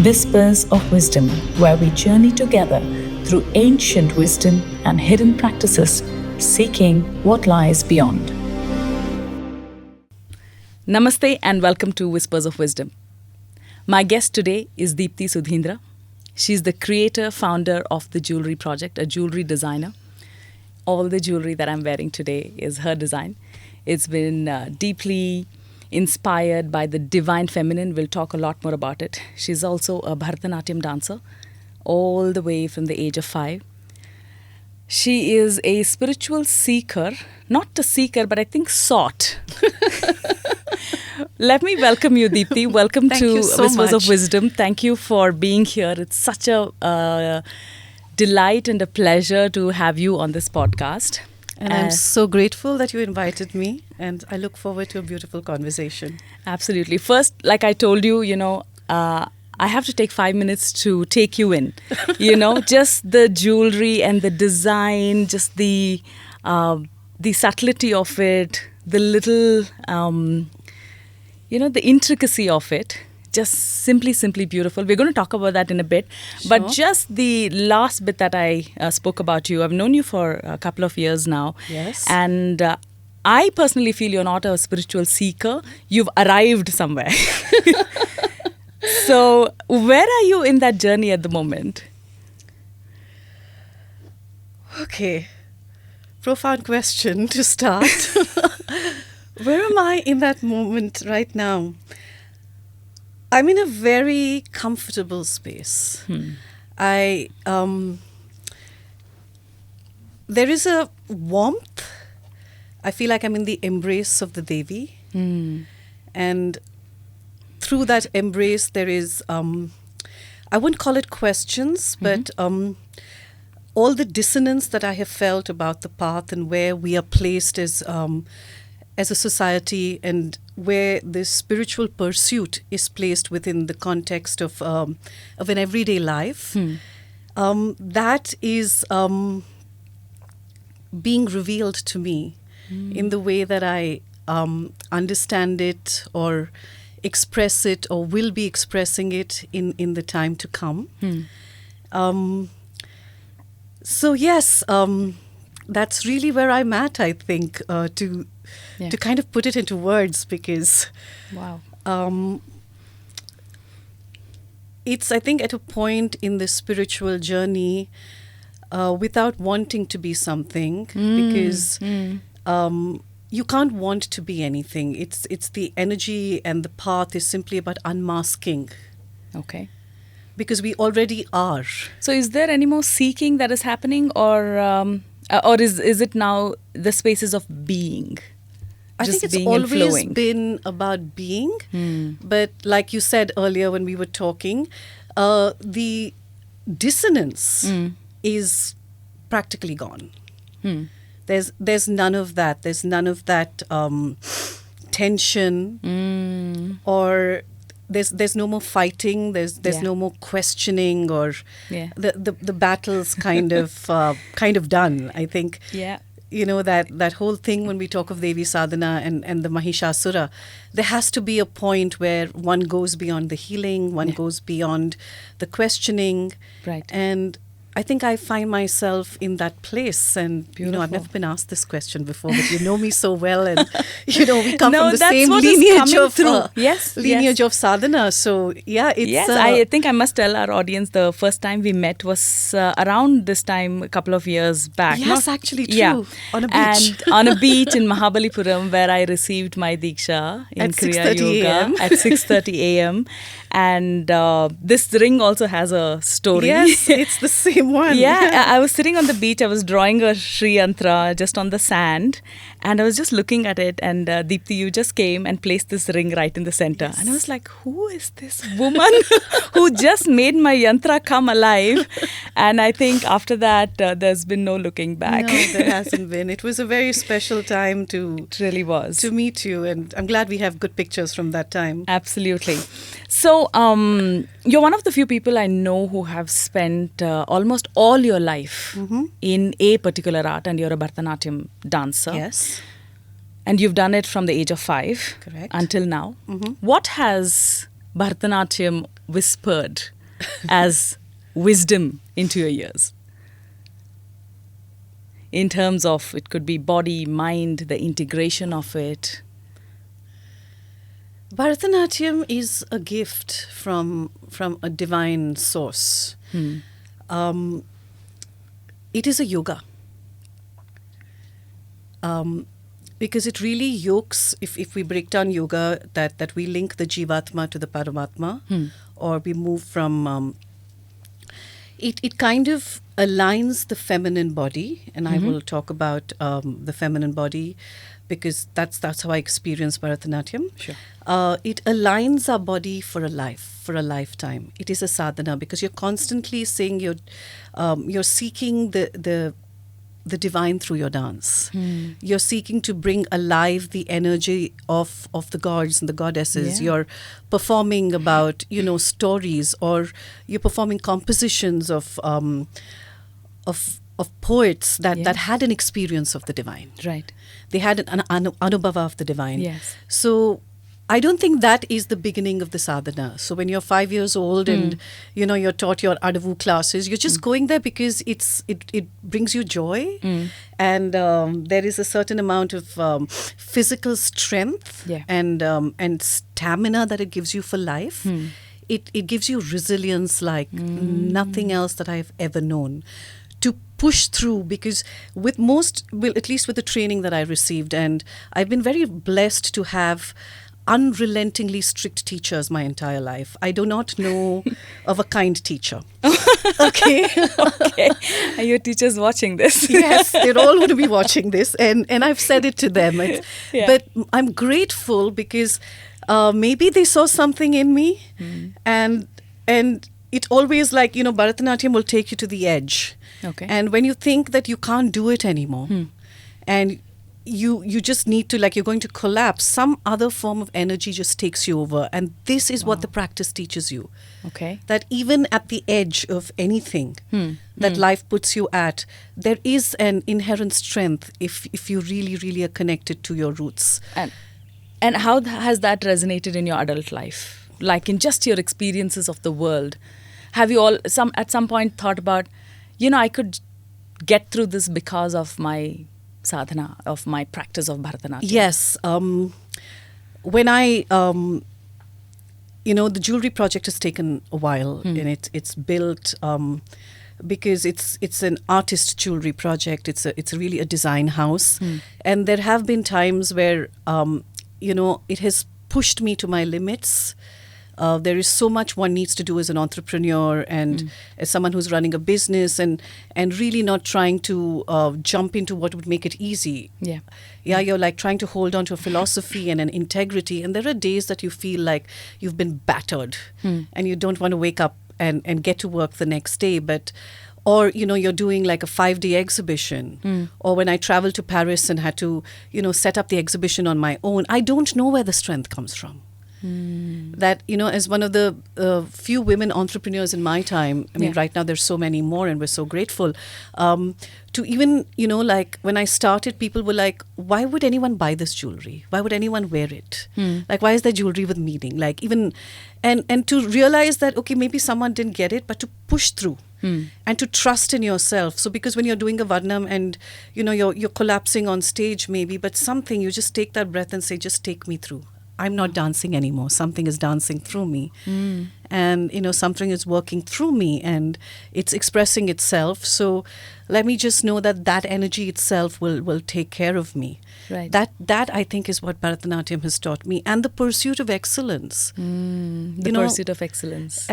Whispers of Wisdom, where we journey together through ancient wisdom and hidden practices, seeking what lies beyond. Namaste and welcome to Whispers of Wisdom. My guest today is Deepti Sudhindra. She's the creator, founder of the Jewelry Project, a jewelry designer. All the jewelry that I'm wearing today is her design. It's been deeply inspired by the divine feminine. We'll talk a lot more about it. She's also a Bharatanatyam dancer, all the way from the age of 5. She is a spiritual seeker, not a seeker, but I think sought. Let me welcome you, Deepti. Welcome to Whispers of Wisdom. Thank you for being here. It's such a delight and a pleasure to have you on this podcast. And I'm so grateful that you invited me, and I look forward to a beautiful conversation. Absolutely. First, like I told you, I have to take 5 minutes to take you in. Just the jewelry and the design, just the subtlety of it, the little, the intricacy of it. Just simply beautiful. We're going to talk about that in a bit. Sure. But just the last bit that I spoke about you, I've known you for a couple of years now. Yes. And I personally feel you're not a spiritual seeker. You've arrived somewhere. So where are you in that journey at the moment? Okay. Profound question to start. Where am I in that moment right now? I'm in a very comfortable space. There is a warmth. I feel like I'm in the embrace of the Devi. And through that embrace, there is, I wouldn't call it questions, but all the dissonance that I have felt about the path and where we are placed as a society, and where this spiritual pursuit is placed within the context of an everyday life, that is being revealed to me in the way that I understand it or express it or will be expressing it in the time to come. So yes, that's really where I'm at, I think, to kind of put it into words, because it's, I think, at a point in the spiritual journey, without wanting to be something, because you can't want to be anything. It's the energy, and the path is simply about unmasking. Okay. Because we already are. So is there any more seeking that is happening, or is it now the spaces of being? I think it's always been about being, but like you said earlier when we were talking, the dissonance is practically gone. There's none of that. There's none of that tension, or there's no more fighting. There's no more questioning, or the battle's kind of done. I think. Yeah. That whole thing when we talk of Devi Sadhana and the Mahishasura, there has to be a point where one goes beyond the healing, one goes beyond the questioning. Right. And I think I find myself in that place, and I've never been asked this question before, but you know me so well, and we come from the same lineage of sadhana. So I think I must tell our audience the first time we met was around this time a couple of years back. Yes, actually true. On a beach. And on a beach in Mahabalipuram, where I received my Diksha in Kriya Yoga at 6:30 a.m. And this ring also has a story. Yes, it's the same one. Yeah, I was sitting on the beach. I was drawing a Sri Yantra just on the sand. And I was just looking at it. And Deepti, you just came and placed this ring right in the center. Yes. And I was like, who is this woman who just made my yantra come alive? And I think after that, there's been no looking back. No, there hasn't been. It was a very special time It really was. To meet you. And I'm glad we have good pictures from that time. Absolutely. So, you're one of the few people I know who have spent almost all your life in a particular art, and you're a Bharatanatyam dancer. Yes. And you've done it from the age of 5 Correct. Until now. What has Bharatanatyam whispered as wisdom into your ears? In terms of, it could be body, mind, the integration of it. Bharatanatyam is a gift from a divine source. It is a yoga. Because it really yokes, if we break down yoga, that we link the Jivatma to the Paramatma, or we move from, it kind of aligns the feminine body, and I will talk about the feminine body because that's how I experience Bharatanatyam. Sure. It aligns our body for a life, for a lifetime. It is a sadhana because you're constantly saying you're seeking the divine through your dance. You're seeking to bring alive the energy of the gods and the goddesses. Yeah. You're performing about stories, or you're performing compositions of poets that had an experience of the divine. Right. They had an anubhava of the divine. Yes. So I don't think that is the beginning of the sadhana. So when you're 5 years old and you're taught your Adavu classes, you're just going there because it brings you joy, and there is a certain amount of physical strength and stamina that it gives you for life. It gives you resilience like nothing else that I've ever known. To push through, because at least with the training that I received, and I've been very blessed to have unrelentingly strict teachers my entire life. I do not know of a kind teacher. Okay. Okay. Are your teachers watching this? Yes, they're all going to be watching this, and I've said it to them. But I'm grateful because maybe they saw something in me, and it always Bharatanatyam will take you to the edge. Okay. And when you think that you can't do it anymore, and you just need to, you're going to collapse, some other form of energy just takes you over. And this is what the practice teaches you. Okay. That even at the edge of anything that life puts you at, there is an inherent strength if you really, really are connected to your roots. And how has that resonated in your adult life? Like in just your experiences of the world, have you all at some point thought about, I could get through this because of my sadhana, of my practice of Bharatanatyam? Yes. When I, the jewelry project has taken a while, and it's built because it's an artist jewelry project. It's really a design house, and there have been times where it has pushed me to my limits. There is so much one needs to do as an entrepreneur and as someone who's running a business, and really not trying to jump into what would make it easy. You're trying to hold on to a philosophy and an integrity, and there are days that you feel like you've been battered and you don't want to wake up and get to work the next day. Or you're doing like a 5-day exhibition, or when I traveled to Paris and had to set up the exhibition on my own, I don't know where the strength comes from. That, as one of the few women entrepreneurs in my time, I mean, right now there's so many more, and we're so grateful. To even, when I started, people were like, why would anyone buy this jewelry? Why would anyone wear it? Why is there jewelry with meaning? And to realize that, okay, maybe someone didn't get it, but to push through. And to trust in yourself. So because when you're doing a Varnam and you're collapsing on stage maybe, but something, you just take that breath and say, just take me through. I'm not dancing anymore. Something is dancing through me. And, something is working through me and it's expressing itself. So let me just know that energy itself will take care of me. Right. That I think is what Bharatanatyam has taught me. And the pursuit of excellence. Pursuit of excellence.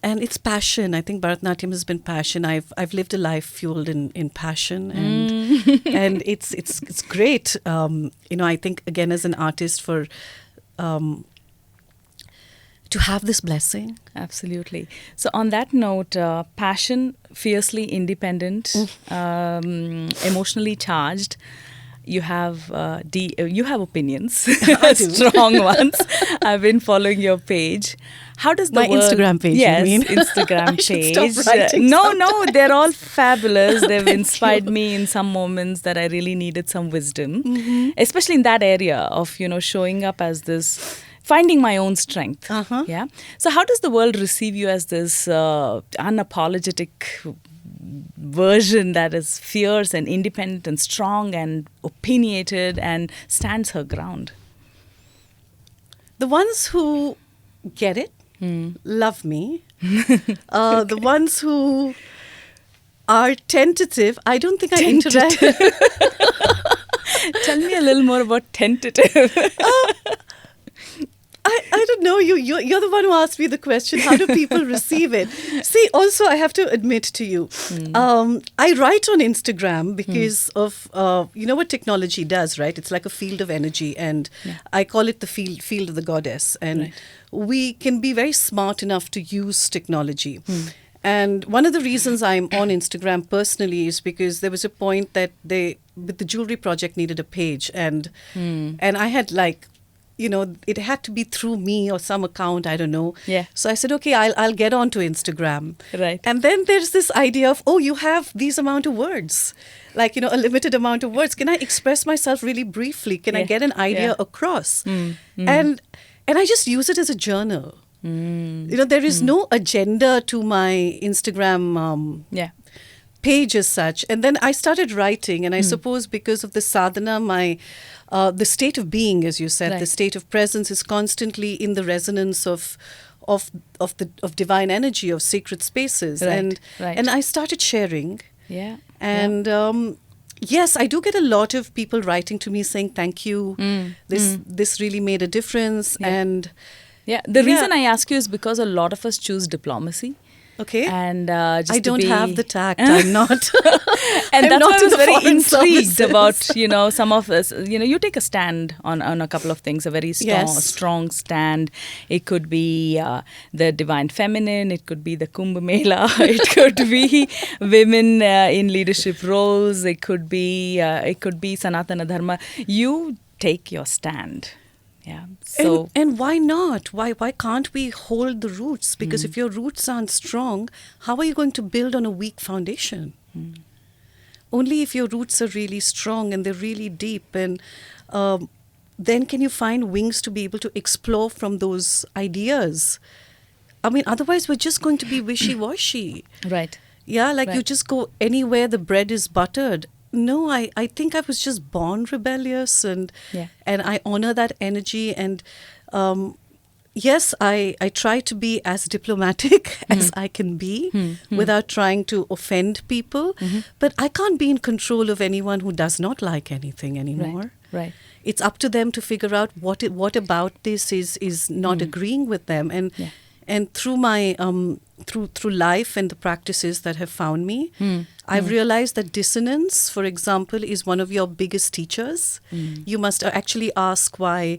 And it's passion. I think Bharatanatyam has been passion. I've lived a life fueled in passion, and it's great. I think again as an artist for to have this blessing. Absolutely. So on that note, passion, fiercely independent, emotionally charged. You have opinions, strong ones. I've been following your page. How does the My Instagram page? Yes, you mean? Instagram I should page. stop writing No, they're all fabulous. They've inspired me in some moments that I really needed some wisdom, especially in that area of showing up as this finding my own strength. Uh-huh. Yeah. So how does the world receive you as this unapologetic version that is fierce and independent and strong and opinionated and stands her ground? The ones who get it love me. The ones who are tentative, I don't think I interact. Tell me a little more about tentative. I don't know. You're the one who asked me the question. How do people receive it? See, also, I have to admit to you, I write on Instagram because of, what technology does, right? It's like a field of energy, and I call it the field of the goddess. And we can be very smart enough to use technology. And one of the reasons I'm on Instagram personally is because there was a point that with the jewelry project, needed a page. And I had it had to be through me or some account, I don't know. Yeah. So I said, okay, I'll get onto Instagram. Right. And then there's this idea of, you have these amount of words, a limited amount of words. Can I express myself really briefly? Can I get an idea across? And I just use it as a journal. There is no agenda to my Instagram page as such. And then I started writing, and I suppose because of the sadhana, the state of being, as you said, the state of presence is constantly in the resonance of divine energy, of sacred spaces. And I started sharing. Yeah. And yes, I do get a lot of people writing to me saying, thank you. This really made a difference. And the reason I ask you is because a lot of us choose diplomacy. Okay. And just I don't have the tact. I'm not. And I'm that's not why I was very foreign intrigued services. about, some of us, you take a stand on a couple of things, a very strong stand. It could be the divine feminine. It could be the Kumbh Mela. It could be women in leadership roles. It could be Sanatana Dharma. You take your stand. Yeah. So and why not? Why can't we hold the roots? Because if your roots aren't strong, how are you going to build on a weak foundation? Only if your roots are really strong and they're really deep, and then can you find wings to be able to explore from those ideas. I mean, otherwise we're just going to be wishy-washy. Right. Yeah, you just go anywhere the bread is buttered. No, I think I was just born rebellious, and I honor that energy. And yes, I try to be as diplomatic as I can be without trying to offend people. But I can't be in control of anyone who does not like anything anymore. Right. It's up to them to figure out what about this is not agreeing with them. And through my through life and the practices that have found me, I've realized that dissonance, for example, is one of your biggest teachers. You must actually ask why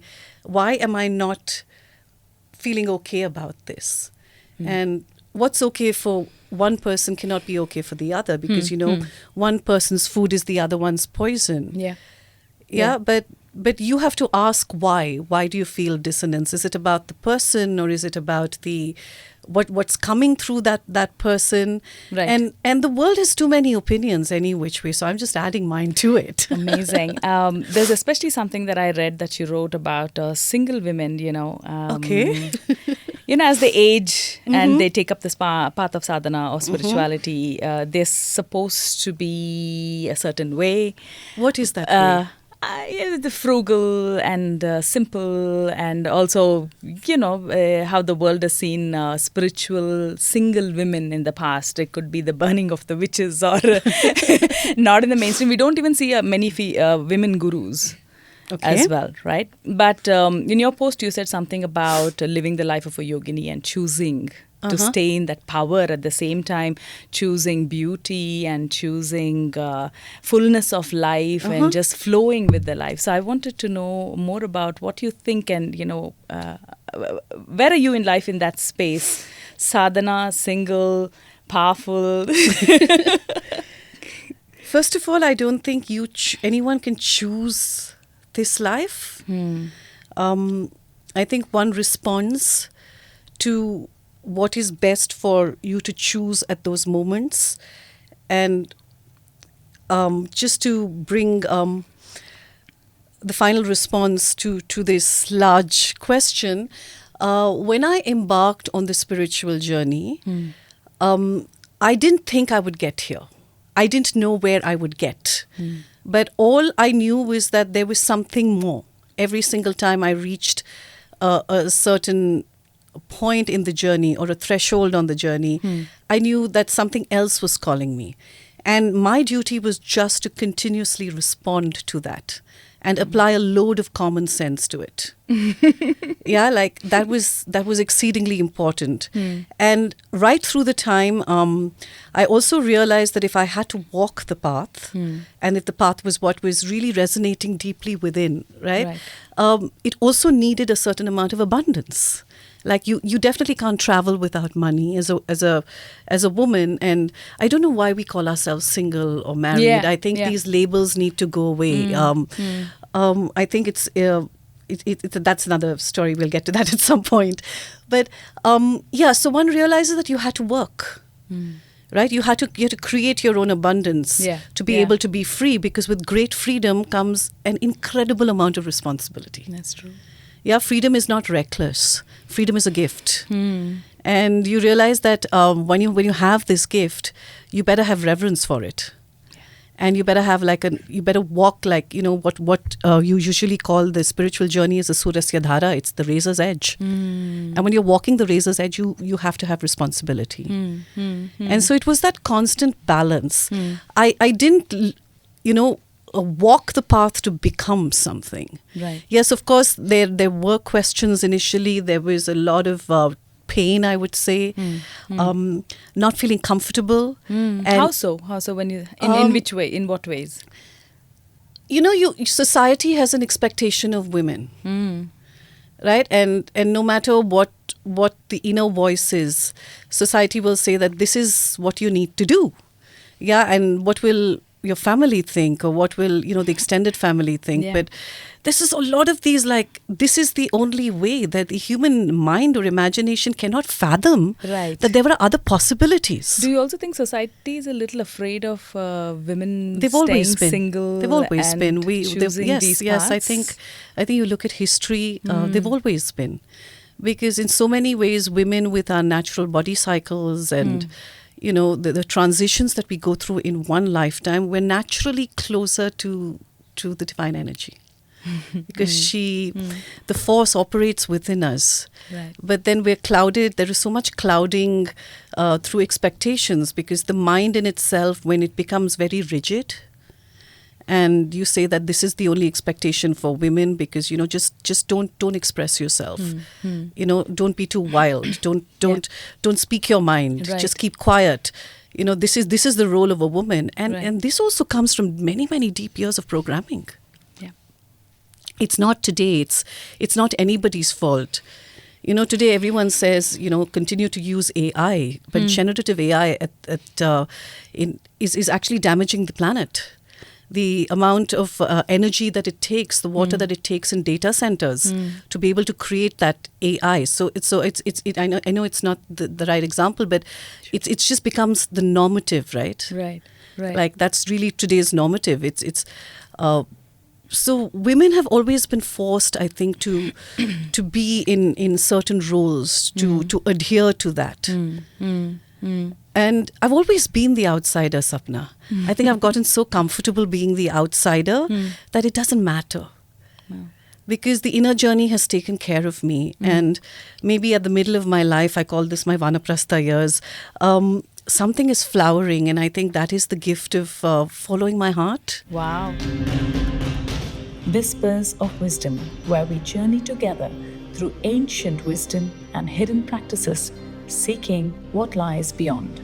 am I not feeling okay about this? And what's okay for one person cannot be okay for the other, because one person's food is the other one's poison. Yeah, but you have to ask why. Why do you feel dissonance? Is it about the person, or is it about what's coming through that person? Right. And the world has too many opinions any which way, so I'm just adding mine to it. Amazing. There's especially something that I read that you wrote about single women, Okay. As they age and they take up this path of sadhana or spirituality, they're supposed to be a certain way. What is that way? The frugal and simple, and also, how the world has seen spiritual single women in the past. It could be the burning of the witches, or not in the mainstream. We don't even see many women gurus. As well, right? But in your post, you said something about living the life of a yogini and choosing to stay in that power, at the same time choosing beauty and choosing fullness of life and just flowing with the life. So I wanted to know more about what you think, and where are you in life in that space? Sadhana, single, powerful. First of all, I don't think anyone can choose this life. I think one responds to what is best for you to choose at those moments. And just to bring the final response to this large question, when I embarked on the spiritual journey, I didn't think I would get here. I didn't know where I would get. But all I knew was that there was something more. Every single time I reached a certain point in the journey or a threshold on the journey, I knew that something else was calling me. And my duty was just to continuously respond to that and apply a load of common sense to it. Yeah, like that was exceedingly important. And right through the time, I also realized that if I had to walk the path, and if the path was what was really resonating deeply within, right? It also needed a certain amount of abundance. Like you definitely can't travel without money as a woman. And I don't know why we call ourselves single or married. Yeah, I think these labels need to go away. I think it's that's another story. We'll get to that at some point. But so one realizes that you had to work. Right? You had to create your own abundance to be able to be free, because with great freedom comes an incredible amount of responsibility. That's true. Yeah, freedom is not reckless. Freedom is a gift. And you realize that when you have this gift, you better have reverence for it. And you better have you better walk like, what you usually call the spiritual journey is a surasya dhara. It's the razor's edge. And when you're walking the razor's edge, you have to have responsibility. And so it was that constant balance. I didn't, walk the path to become something. Right. Yes, of course, there were questions initially. There was a lot of pain, I would say, not feeling comfortable. And How so? When you in which way? In what ways? Society has an expectation of women, right? And no matter what the inner voice is, society will say that this is what you need to do. Yeah, and what will your family think, or what will the extended family think? But this is a lot of these, like, this is the only way that the human mind or imagination cannot fathom that there were other possibilities. Do you also think society is a little afraid of women They've always been single? They've always been. These Yes. paths? I think you look at history. They've always been, because in so many ways, women with our natural body cycles and the transitions that we go through in one lifetime, we're naturally closer to the divine energy. Because the force operates within us. Right. But then we're clouded. There is so much clouding through expectations, because the mind in itself, when it becomes very rigid, and you say that this is the only expectation for women, because just don't express yourself. Don't be too wild. Don't speak your mind. Right. Just keep quiet. This is the role of a woman, and this also comes from many deep years of programming. Yeah. It's not today. It's not anybody's fault. Today everyone says, continue to use AI, but generative AI is actually damaging the planet. The amount of energy that it takes, the water that it takes in data centers to be able to create that AI. So I know it's not the right example, but it just becomes the normative, right? Right. Like that's really today's normative. So women have always been forced, I think, to be in certain roles, to adhere to that. And I've always been the outsider, Sapna. I think I've gotten so comfortable being the outsider that it doesn't matter. Wow. Because the inner journey has taken care of me. And maybe at the middle of my life, I call this my Vanaprastha years, something is flowering, and I think that is the gift of following my heart. Wow. Whispers of Wisdom, where we journey together through ancient wisdom and hidden practices, seeking what lies beyond.